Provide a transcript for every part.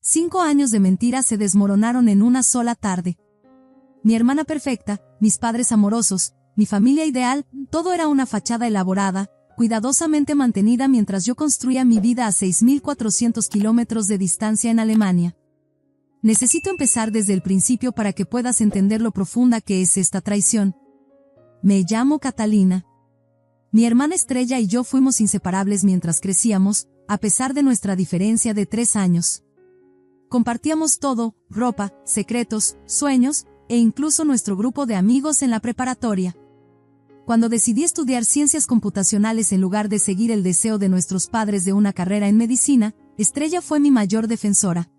5 años de mentiras se desmoronaron en una sola tarde. Mi hermana perfecta, mis padres amorosos, mi familia ideal, todo era una fachada elaborada, cuidadosamente mantenida mientras yo construía mi vida a 6.400 kilómetros de distancia en Alemania. Necesito empezar desde el principio para que puedas entender lo profunda que es esta traición. Me llamo Catalina. Mi hermana Estrella y yo fuimos inseparables mientras crecíamos, a pesar de nuestra diferencia de 3 años. Compartíamos todo, ropa, secretos, sueños, e incluso nuestro grupo de amigos en la preparatoria. Cuando decidí estudiar ciencias computacionales en lugar de seguir el deseo de nuestros padres de una carrera en medicina, Estrella fue mi mayor defensora.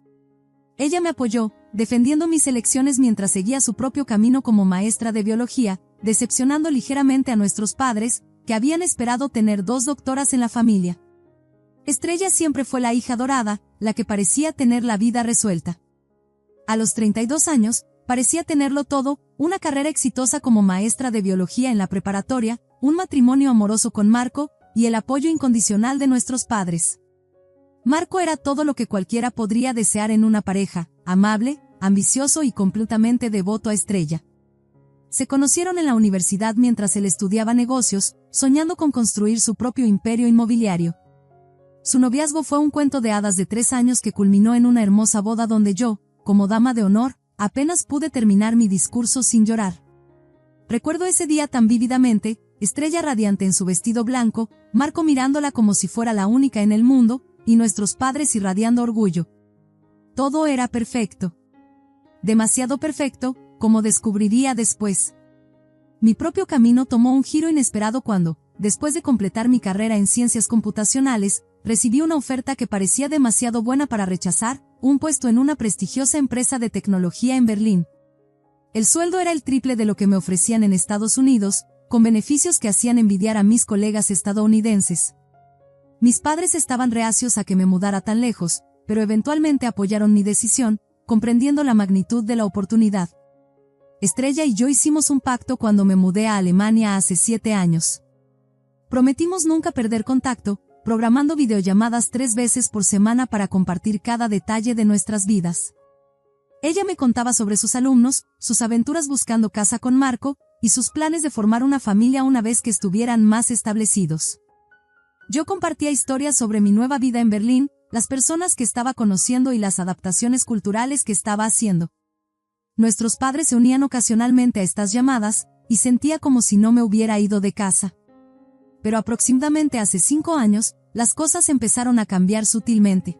Ella me apoyó, defendiendo mis elecciones mientras seguía su propio camino como maestra de biología, decepcionando ligeramente a nuestros padres, que habían esperado tener 2 doctoras en la familia. Estrella siempre fue la hija dorada, la que parecía tener la vida resuelta. A los 32 años, parecía tenerlo todo, una carrera exitosa como maestra de biología en la preparatoria, un matrimonio amoroso con Marco, y el apoyo incondicional de nuestros padres. Marco era todo lo que cualquiera podría desear en una pareja, amable, ambicioso y completamente devoto a Estrella. Se conocieron en la universidad mientras él estudiaba negocios, soñando con construir su propio imperio inmobiliario. Su noviazgo fue un cuento de hadas de 3 años que culminó en una hermosa boda donde yo, como dama de honor, apenas pude terminar mi discurso sin llorar. Recuerdo ese día tan vívidamente, Estrella radiante en su vestido blanco, Marco mirándola como si fuera la única en el mundo, y nuestros padres irradiando orgullo. Todo era perfecto. Demasiado perfecto, como descubriría después. Mi propio camino tomó un giro inesperado cuando, después de completar mi carrera en ciencias computacionales, recibí una oferta que parecía demasiado buena para rechazar, un puesto en una prestigiosa empresa de tecnología en Berlín. El sueldo era el triple de lo que me ofrecían en Estados Unidos, con beneficios que hacían envidiar a mis colegas estadounidenses. Mis padres estaban reacios a que me mudara tan lejos, pero eventualmente apoyaron mi decisión, comprendiendo la magnitud de la oportunidad. Estrella y yo hicimos un pacto cuando me mudé a Alemania hace 7 años. Prometimos nunca perder contacto, programando videollamadas 3 veces por semana para compartir cada detalle de nuestras vidas. Ella me contaba sobre sus alumnos, sus aventuras buscando casa con Marco, y sus planes de formar una familia una vez que estuvieran más establecidos. Yo compartía historias sobre mi nueva vida en Berlín, las personas que estaba conociendo y las adaptaciones culturales que estaba haciendo. Nuestros padres se unían ocasionalmente a estas llamadas, y sentía como si no me hubiera ido de casa. Pero aproximadamente hace 5 años, las cosas empezaron a cambiar sutilmente.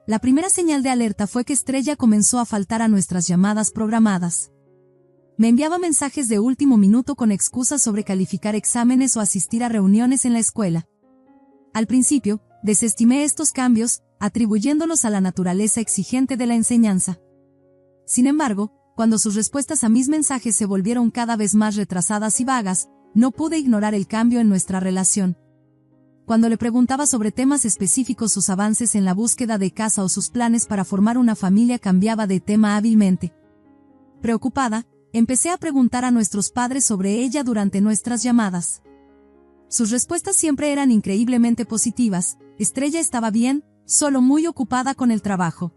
La primera señal de alerta fue que Estrella comenzó a faltar a nuestras llamadas programadas. Me enviaba mensajes de último minuto con excusas sobre calificar exámenes o asistir a reuniones en la escuela. Al principio, desestimé estos cambios, atribuyéndolos a la naturaleza exigente de la enseñanza. Sin embargo, cuando sus respuestas a mis mensajes se volvieron cada vez más retrasadas y vagas, no pude ignorar el cambio en nuestra relación. Cuando le preguntaba sobre temas específicos, sus avances en la búsqueda de casa o sus planes para formar una familia, cambiaba de tema hábilmente. Preocupada, empecé a preguntar a nuestros padres sobre ella durante nuestras llamadas. Sus respuestas siempre eran increíblemente positivas. Estrella estaba bien, solo muy ocupada con el trabajo.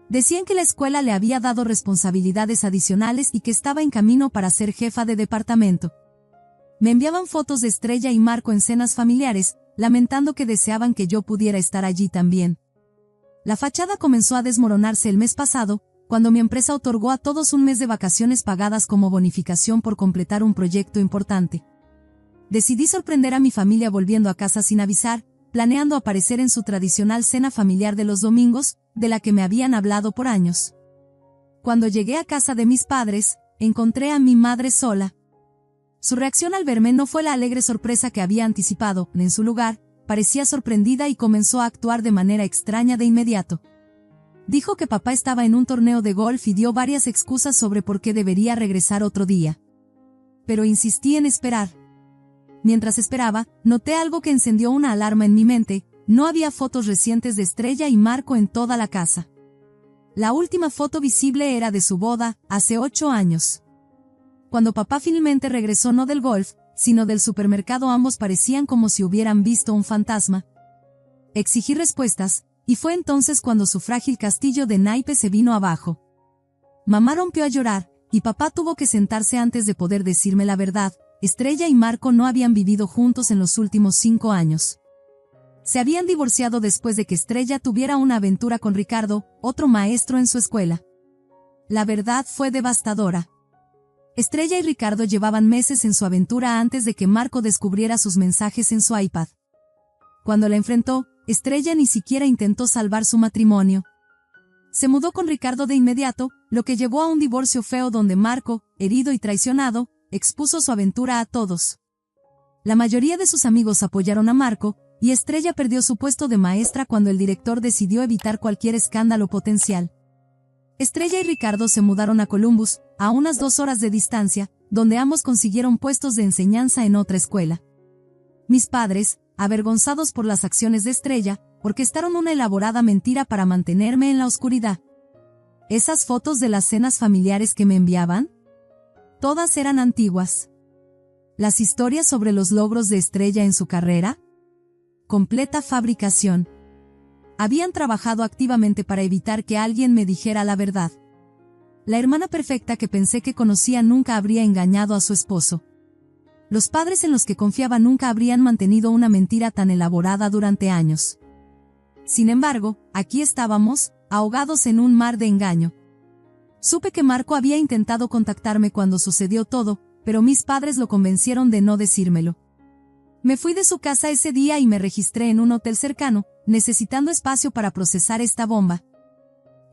Decían que la escuela le había dado responsabilidades adicionales y que estaba en camino para ser jefa de departamento. Me enviaban fotos de Estrella y Marco en cenas familiares, lamentando que deseaban que yo pudiera estar allí también. La fachada comenzó a desmoronarse el mes pasado, cuando mi empresa otorgó a todos un mes de vacaciones pagadas como bonificación por completar un proyecto importante. Decidí sorprender a mi familia volviendo a casa sin avisar, planeando aparecer en su tradicional cena familiar de los domingos, de la que me habían hablado por años. Cuando llegué a casa de mis padres, encontré a mi madre sola. Su reacción al verme no fue la alegre sorpresa que había anticipado. En su lugar, parecía sorprendida y comenzó a actuar de manera extraña de inmediato. Dijo que papá estaba en un torneo de golf y dio varias excusas sobre por qué debería regresar otro día. Pero insistí en esperar. Mientras esperaba, noté algo que encendió una alarma en mi mente. No había fotos recientes de Estrella y Marco en toda la casa. La última foto visible era de su boda, hace 8 años. Cuando papá finalmente regresó no del golf, sino del supermercado, ambos parecían como si hubieran visto un fantasma. Exigí respuestas, y fue entonces cuando su frágil castillo de naipes se vino abajo. Mamá rompió a llorar, y papá tuvo que sentarse antes de poder decirme la verdad. Estrella y Marco no habían vivido juntos en los últimos 5 años. Se habían divorciado después de que Estrella tuviera una aventura con Ricardo, otro maestro en su escuela. La verdad fue devastadora. Estrella y Ricardo llevaban meses en su aventura antes de que Marco descubriera sus mensajes en su iPad. Cuando la enfrentó, Estrella ni siquiera intentó salvar su matrimonio. Se mudó con Ricardo de inmediato, lo que llevó a un divorcio feo donde Marco, herido y traicionado, expuso su aventura a todos. La mayoría de sus amigos apoyaron a Marco, y Estrella perdió su puesto de maestra cuando el director decidió evitar cualquier escándalo potencial. Estrella y Ricardo se mudaron a Columbus, a unas 2 horas de distancia, donde ambos consiguieron puestos de enseñanza en otra escuela. Mis padres, avergonzados por las acciones de Estrella, orquestaron una elaborada mentira para mantenerme en la oscuridad. ¿Esas fotos de las cenas familiares que me enviaban? Todas eran antiguas. ¿Las historias sobre los logros de Estrella en su carrera? Completa fabricación. Habían trabajado activamente para evitar que alguien me dijera la verdad. La hermana perfecta que pensé que conocía nunca habría engañado a su esposo. Los padres en los que confiaba nunca habrían mantenido una mentira tan elaborada durante años. Sin embargo, aquí estábamos, ahogados en un mar de engaño. Supe que Marco había intentado contactarme cuando sucedió todo, pero mis padres lo convencieron de no decírmelo. Me fui de su casa ese día y me registré en un hotel cercano, necesitando espacio para procesar esta bomba.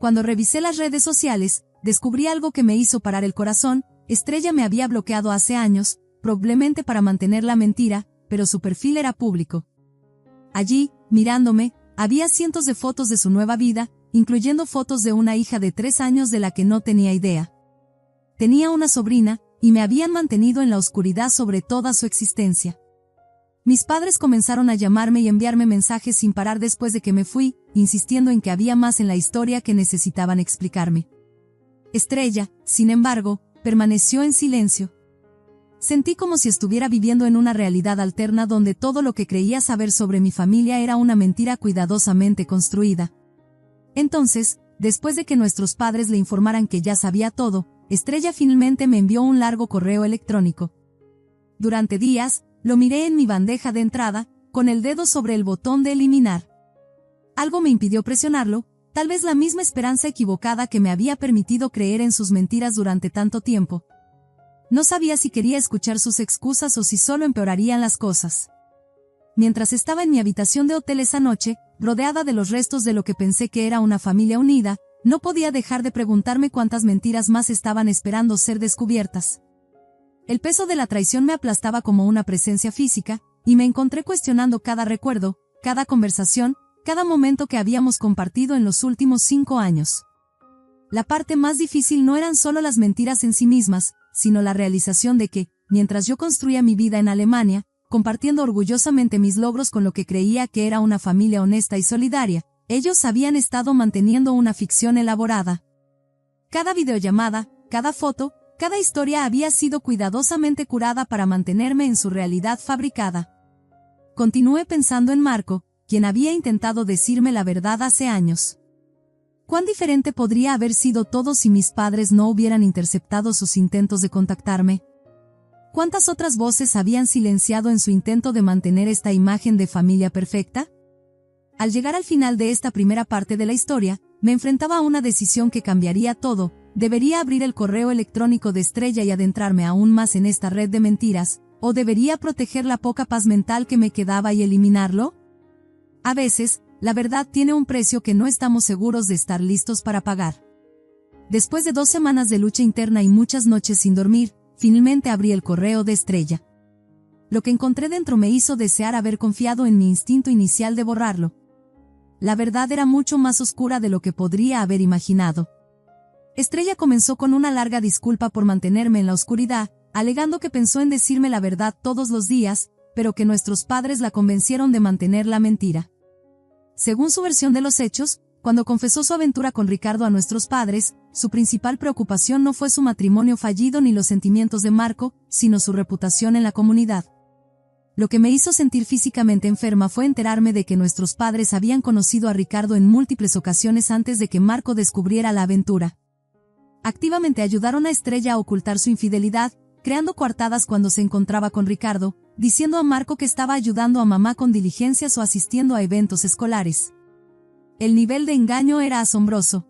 Cuando revisé las redes sociales, descubrí algo que me hizo parar el corazón. Estrella me había bloqueado hace años, probablemente para mantener la mentira, pero su perfil era público. Allí, mirándome, había cientos de fotos de su nueva vida, incluyendo fotos de una hija de 3 años de la que no tenía idea. Tenía una sobrina, y me habían mantenido en la oscuridad sobre toda su existencia. Mis padres comenzaron a llamarme y enviarme mensajes sin parar después de que me fui, insistiendo en que había más en la historia que necesitaban explicarme. Estrella, sin embargo, permaneció en silencio. Sentí como si estuviera viviendo en una realidad alterna donde todo lo que creía saber sobre mi familia era una mentira cuidadosamente construida. Entonces, después de que nuestros padres le informaran que ya sabía todo, Estrella finalmente me envió un largo correo electrónico. Durante días, lo miré en mi bandeja de entrada, con el dedo sobre el botón de eliminar. Algo me impidió presionarlo, tal vez la misma esperanza equivocada que me había permitido creer en sus mentiras durante tanto tiempo. No sabía si quería escuchar sus excusas o si solo empeorarían las cosas. Mientras estaba en mi habitación de hotel esa noche, rodeada de los restos de lo que pensé que era una familia unida, no podía dejar de preguntarme cuántas mentiras más estaban esperando ser descubiertas. El peso de la traición me aplastaba como una presencia física, y me encontré cuestionando cada recuerdo, cada conversación, cada momento que habíamos compartido en los últimos 5 años. La parte más difícil no eran solo las mentiras en sí mismas, sino la realización de que, mientras yo construía mi vida en Alemania, compartiendo orgullosamente mis logros con lo que creía que era una familia honesta y solidaria, ellos habían estado manteniendo una ficción elaborada. Cada videollamada, cada foto, cada historia había sido cuidadosamente curada para mantenerme en su realidad fabricada. Continué pensando en Marco, quien había intentado decirme la verdad hace años. ¿Cuán diferente podría haber sido todo si mis padres no hubieran interceptado sus intentos de contactarme? ¿Cuántas otras voces habían silenciado en su intento de mantener esta imagen de familia perfecta? Al llegar al final de esta primera parte de la historia, me enfrentaba a una decisión que cambiaría todo. ¿Debería abrir el correo electrónico de Estrella y adentrarme aún más en esta red de mentiras, o debería proteger la poca paz mental que me quedaba y eliminarlo? A veces, la verdad tiene un precio que no estamos seguros de estar listos para pagar. Después de 2 semanas de lucha interna y muchas noches sin dormir, finalmente abrí el correo de Estrella. Lo que encontré dentro me hizo desear haber confiado en mi instinto inicial de borrarlo. La verdad era mucho más oscura de lo que podría haber imaginado. Estrella comenzó con una larga disculpa por mantenerme en la oscuridad, alegando que pensó en decirme la verdad todos los días, pero que nuestros padres la convencieron de mantener la mentira. Según su versión de los hechos, cuando confesó su aventura con Ricardo a nuestros padres, su principal preocupación no fue su matrimonio fallido ni los sentimientos de Marco, sino su reputación en la comunidad. Lo que me hizo sentir físicamente enferma fue enterarme de que nuestros padres habían conocido a Ricardo en múltiples ocasiones antes de que Marco descubriera la aventura. Activamente ayudaron a Estrella a ocultar su infidelidad, creando coartadas cuando se encontraba con Ricardo, diciendo a Marco que estaba ayudando a mamá con diligencias o asistiendo a eventos escolares. El nivel de engaño era asombroso.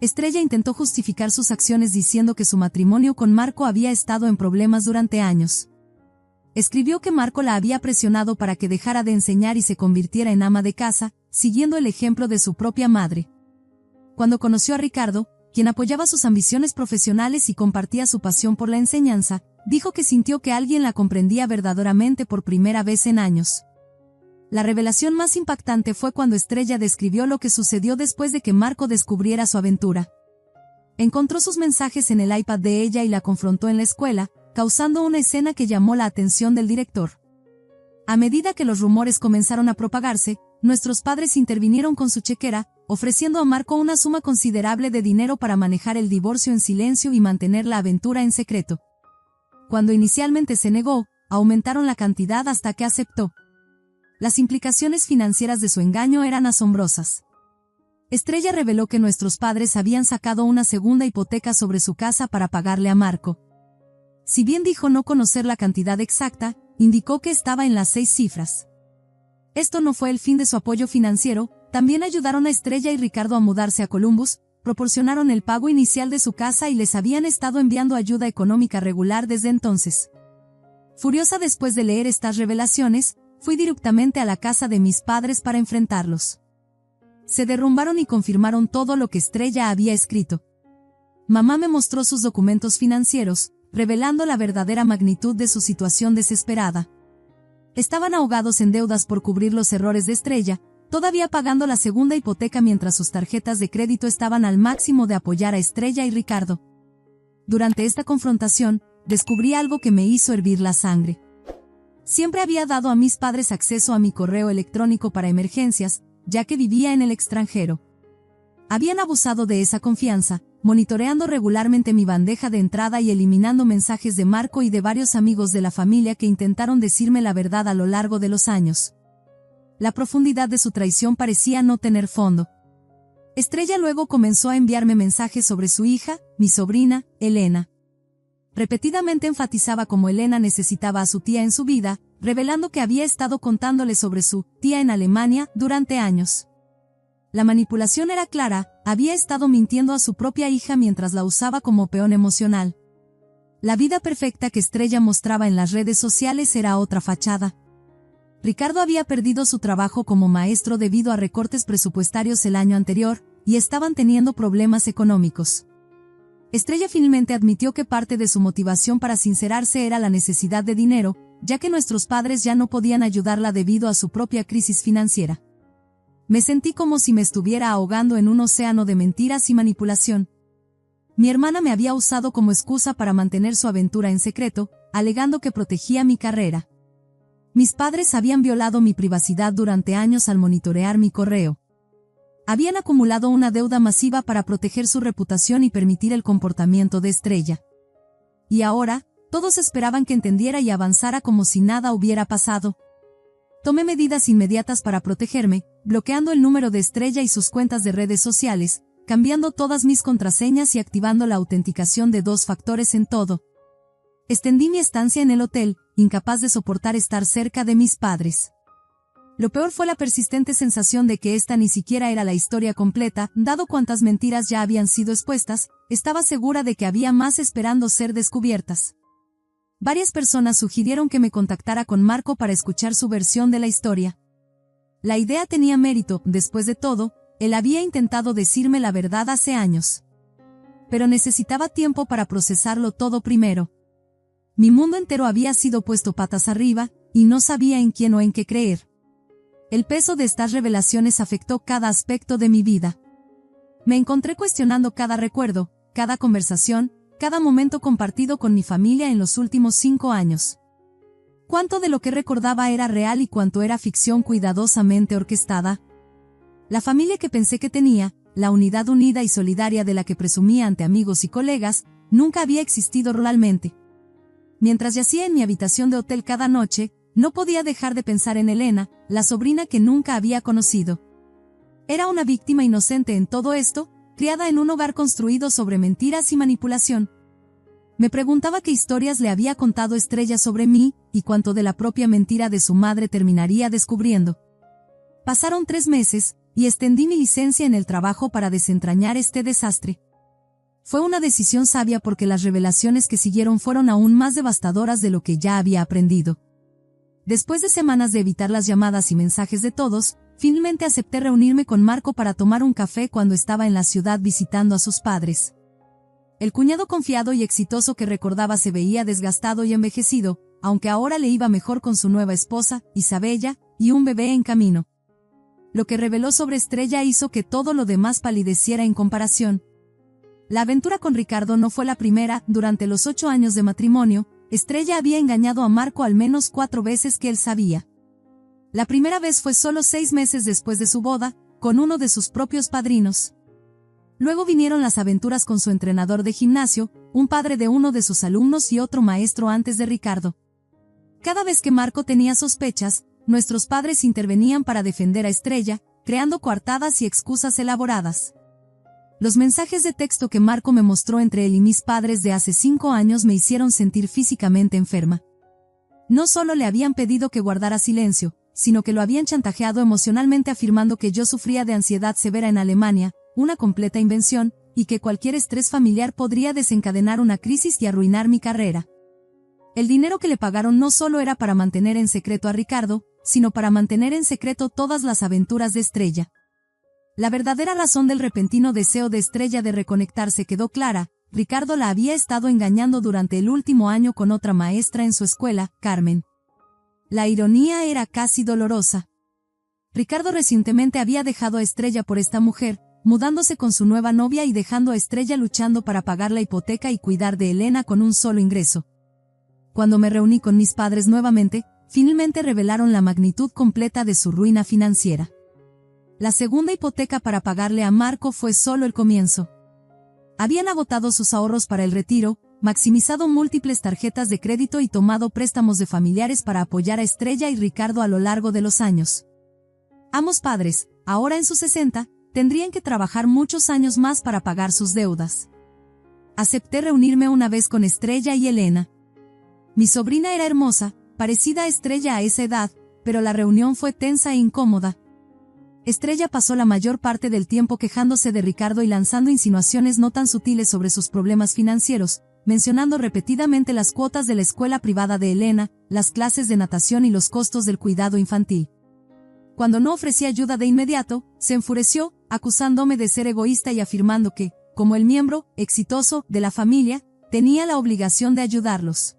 Estrella intentó justificar sus acciones diciendo que su matrimonio con Marco había estado en problemas durante años. Escribió que Marco la había presionado para que dejara de enseñar y se convirtiera en ama de casa, siguiendo el ejemplo de su propia madre. Cuando conoció a Ricardo, quien apoyaba sus ambiciones profesionales y compartía su pasión por la enseñanza, dijo que sintió que alguien la comprendía verdaderamente por primera vez en años. La revelación más impactante fue cuando Estrella describió lo que sucedió después de que Marco descubriera su aventura. Encontró sus mensajes en el iPad de ella y la confrontó en la escuela, causando una escena que llamó la atención del director. A medida que los rumores comenzaron a propagarse, nuestros padres intervinieron con su chequera, ofreciendo a Marco una suma considerable de dinero para manejar el divorcio en silencio y mantener la aventura en secreto. Cuando inicialmente se negó, aumentaron la cantidad hasta que aceptó. Las implicaciones financieras de su engaño eran asombrosas. Estrella reveló que nuestros padres habían sacado una segunda hipoteca sobre su casa para pagarle a Marco. Si bien dijo no conocer la cantidad exacta, indicó que estaba en las 6 cifras. Esto no fue el fin de su apoyo financiero, también ayudaron a Estrella y Ricardo a mudarse a Columbus, proporcionaron el pago inicial de su casa y les habían estado enviando ayuda económica regular desde entonces. Furiosa después de leer estas revelaciones, fui directamente a la casa de mis padres para enfrentarlos. Se derrumbaron y confirmaron todo lo que Estrella había escrito. Mamá me mostró sus documentos financieros, revelando la verdadera magnitud de su situación desesperada. Estaban ahogados en deudas por cubrir los errores de Estrella, todavía pagando la segunda hipoteca mientras sus tarjetas de crédito estaban al máximo de apoyar a Estrella y Ricardo. Durante esta confrontación, descubrí algo que me hizo hervir la sangre. Siempre había dado a mis padres acceso a mi correo electrónico para emergencias, ya que vivía en el extranjero. Habían abusado de esa confianza, monitoreando regularmente mi bandeja de entrada y eliminando mensajes de Marco y de varios amigos de la familia que intentaron decirme la verdad a lo largo de los años. La profundidad de su traición parecía no tener fondo. Estrella luego comenzó a enviarme mensajes sobre su hija, mi sobrina, Elena. Repetidamente enfatizaba cómo Elena necesitaba a su tía en su vida, revelando que había estado contándole sobre su tía en Alemania durante años. La manipulación era clara, había estado mintiendo a su propia hija mientras la usaba como peón emocional. La vida perfecta que Estrella mostraba en las redes sociales era otra fachada. Ricardo había perdido su trabajo como maestro debido a recortes presupuestarios el año anterior, y estaban teniendo problemas económicos. Estrella finalmente admitió que parte de su motivación para sincerarse era la necesidad de dinero, ya que nuestros padres ya no podían ayudarla debido a su propia crisis financiera. Me sentí como si me estuviera ahogando en un océano de mentiras y manipulación. Mi hermana me había usado como excusa para mantener su aventura en secreto, alegando que protegía mi carrera. Mis padres habían violado mi privacidad durante años al monitorear mi correo. Habían acumulado una deuda masiva para proteger su reputación y permitir el comportamiento de Estrella. Y ahora, todos esperaban que entendiera y avanzara como si nada hubiera pasado. Tomé medidas inmediatas para protegerme, bloqueando el número de Estrella y sus cuentas de redes sociales, cambiando todas mis contraseñas y activando la autenticación de 2 factores en todo. Extendí mi estancia en el hotel, incapaz de soportar estar cerca de mis padres. Lo peor fue la persistente sensación de que esta ni siquiera era la historia completa, dado cuántas mentiras ya habían sido expuestas, estaba segura de que había más esperando ser descubiertas. Varias personas sugirieron que me contactara con Marco para escuchar su versión de la historia. La idea tenía mérito, después de todo, él había intentado decirme la verdad hace años. Pero necesitaba tiempo para procesarlo todo primero. Mi mundo entero había sido puesto patas arriba, y no sabía en quién o en qué creer. El peso de estas revelaciones afectó cada aspecto de mi vida. Me encontré cuestionando cada recuerdo, cada conversación, cada momento compartido con mi familia en los últimos 5 años. Cuánto de lo que recordaba era real y cuánto era ficción cuidadosamente orquestada. La familia que pensé que tenía, la unidad unida y solidaria de la que presumía ante amigos y colegas, nunca había existido realmente. Mientras yacía en mi habitación de hotel cada noche, No podía dejar de pensar en Elena, la sobrina que nunca había conocido. Era una víctima inocente en todo esto, criada en un hogar construido sobre mentiras y manipulación. Me preguntaba qué historias le había contado Estrella sobre mí, y cuánto de la propia mentira de su madre terminaría descubriendo. Pasaron 3 meses, y extendí mi licencia en el trabajo para desentrañar este desastre. Fue una decisión sabia porque las revelaciones que siguieron fueron aún más devastadoras de lo que ya había aprendido. Después de semanas de evitar las llamadas y mensajes de todos, finalmente acepté reunirme con Marco para tomar un café cuando estaba en la ciudad visitando a sus padres. El cuñado confiado y exitoso que recordaba se veía desgastado y envejecido, aunque ahora le iba mejor con su nueva esposa, Isabella, y un bebé en camino. Lo que reveló sobre Estrella hizo que todo lo demás palideciera en comparación. La aventura con Ricardo no fue la primera. Durante los 8 años de matrimonio, Estrella había engañado a Marco al menos 4 veces que él sabía. La primera vez fue solo 6 meses después de su boda, con uno de sus propios padrinos. Luego vinieron las aventuras con su entrenador de gimnasio, un padre de uno de sus alumnos y otro maestro antes de Ricardo. Cada vez que Marco tenía sospechas, nuestros padres intervenían para defender a Estrella, creando coartadas y excusas elaboradas. Los mensajes de texto que Marco me mostró entre él y mis padres de hace 5 años me hicieron sentir físicamente enferma. No solo le habían pedido que guardara silencio, sino que lo habían chantajeado emocionalmente afirmando que yo sufría de ansiedad severa en Alemania, una completa invención, y que cualquier estrés familiar podría desencadenar una crisis y arruinar mi carrera. El dinero que le pagaron no solo era para mantener en secreto a Ricardo, sino para mantener en secreto todas las aventuras de Estrella. La verdadera razón del repentino deseo de Estrella de reconectarse quedó clara: Ricardo la había estado engañando durante el último año con otra maestra en su escuela, Carmen. La ironía era casi dolorosa. Ricardo recientemente había dejado a Estrella por esta mujer, mudándose con su nueva novia y dejando a Estrella luchando para pagar la hipoteca y cuidar de Elena con un solo ingreso. Cuando me reuní con mis padres nuevamente, finalmente revelaron la magnitud completa de su ruina financiera. La segunda hipoteca para pagarle a Marco fue solo el comienzo. Habían agotado sus ahorros para el retiro, maximizado múltiples tarjetas de crédito y tomado préstamos de familiares para apoyar a Estrella y Ricardo a lo largo de los años. Ambos padres, ahora en sus 60, tendrían que trabajar muchos años más para pagar sus deudas. Acepté reunirme una vez con Estrella y Elena. Mi sobrina era hermosa, parecida a Estrella a esa edad, pero la reunión fue tensa e incómoda. Estrella pasó la mayor parte del tiempo quejándose de Ricardo y lanzando insinuaciones no tan sutiles sobre sus problemas financieros, mencionando repetidamente las cuotas de la escuela privada de Elena, las clases de natación y los costos del cuidado infantil. Cuando no ofrecí ayuda de inmediato, se enfureció, acusándome de ser egoísta y afirmando que, como el miembro exitoso de la familia, tenía la obligación de ayudarlos.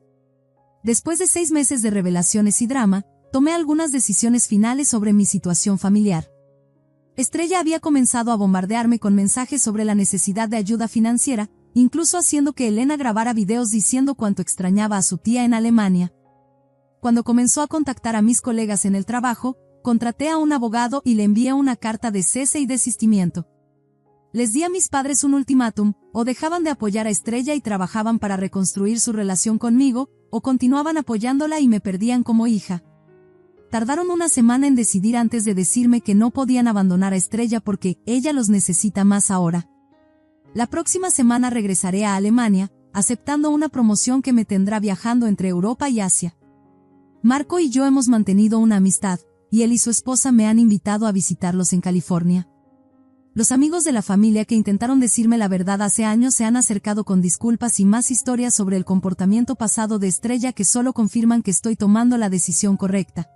Después de 6 meses de revelaciones y drama, tomé algunas decisiones finales sobre mi situación familiar. Estrella había comenzado a bombardearme con mensajes sobre la necesidad de ayuda financiera, incluso haciendo que Elena grabara videos diciendo cuánto extrañaba a su tía en Alemania. Cuando comenzó a contactar a mis colegas en el trabajo, contraté a un abogado y le envié una carta de cese y desistimiento. Les di a mis padres un ultimátum: o dejaban de apoyar a Estrella y trabajaban para reconstruir su relación conmigo, o continuaban apoyándola y me perdían como hija. Tardaron una semana en decidir antes de decirme que no podían abandonar a Estrella porque ella los necesita más ahora. La próxima semana regresaré a Alemania, aceptando una promoción que me tendrá viajando entre Europa y Asia. Marco y yo hemos mantenido una amistad, y él y su esposa me han invitado a visitarlos en California. Los amigos de la familia que intentaron decirme la verdad hace años se han acercado con disculpas y más historias sobre el comportamiento pasado de Estrella que solo confirman que estoy tomando la decisión correcta.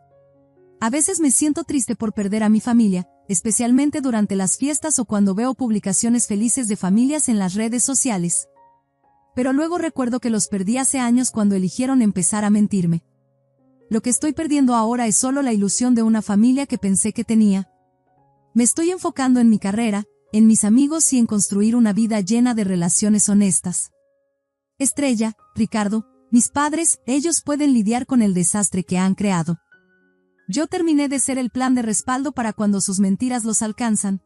A veces me siento triste por perder a mi familia, especialmente durante las fiestas o cuando veo publicaciones felices de familias en las redes sociales. Pero luego recuerdo que los perdí hace años cuando eligieron empezar a mentirme. Lo que estoy perdiendo ahora es solo la ilusión de una familia que pensé que tenía. Me estoy enfocando en mi carrera, en mis amigos y en construir una vida llena de relaciones honestas. Estrella, Ricardo, mis padres, ellos pueden lidiar con el desastre que han creado. Yo terminé de ser el plan de respaldo para cuando sus mentiras los alcanzan.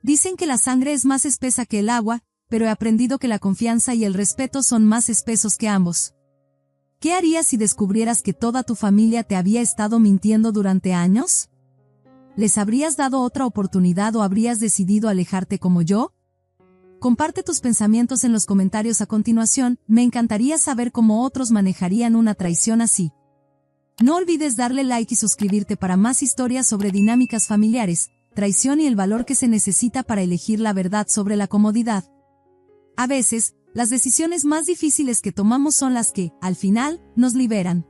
Dicen que la sangre es más espesa que el agua, pero he aprendido que la confianza y el respeto son más espesos que ambos. ¿Qué harías si descubrieras que toda tu familia te había estado mintiendo durante años? ¿Les habrías dado otra oportunidad o habrías decidido alejarte como yo? Comparte tus pensamientos en los comentarios a continuación, me encantaría saber cómo otros manejarían una traición así. No olvides darle like y suscribirte para más historias sobre dinámicas familiares, traición y el valor que se necesita para elegir la verdad sobre la comodidad. A veces, las decisiones más difíciles que tomamos son las que, al final, nos liberan.